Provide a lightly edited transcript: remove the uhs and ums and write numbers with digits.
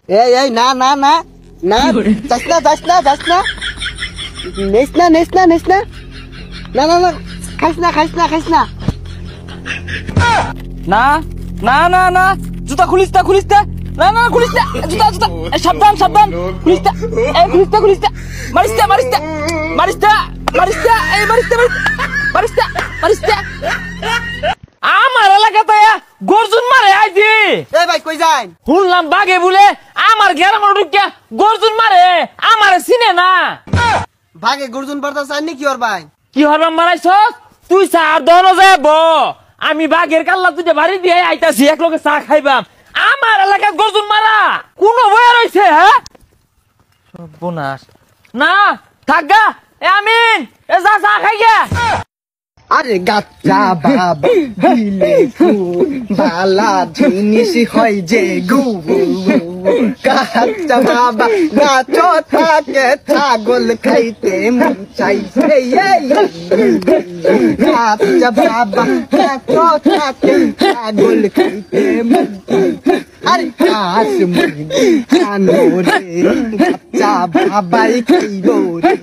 এই না না না না যাস না যাস না যাস না নেস না নেস না নেস না না না না খাইস না খাইস না খাইস না না না না না জুতা খুলিস না খুলিস না না না খুলিস না জুতা জুতা সাবধান সাবধান খুলিস না এই খুলিস না মারিস না মারিস না মারিস না মারিস না এই মারিস না মারিস না মারিস না আমার এলাকাতে গর্জন মারে আইছি এই ভাই কই যাই শুনলাম বাগে বলে আমার গ্রামের ঢুকিয়া গর্জন মারে আমার চিনে না ভাগে গর্জন পড়তা চাইনি কি ওর ভাই কি হরবাম মারাইছস তুই চার দন যাব আমি বাঘের কাল্লা তুই বাড়ি দিয়ে আইতাছি এক লোকে চা খাইবাম আমার এলাকায় গর্জন মারা কোন বয়া রয়েছে হ্যাঁ সর্বনাশ না থাকগা এ আমিন এ যা চা খাই গে আরে গাচ্চা বাবা দিলে বালা জিনিস হয় যে গু গাচ্চা বাবা গাছ থাকে ছাগল খাইতে মন চাইছে গাচ্চা বাবা গাছ থাকে ছাগল খাইতে মন আরে কাশ মুরগি জানো রে গাচ্চা বাবাই খাইব রে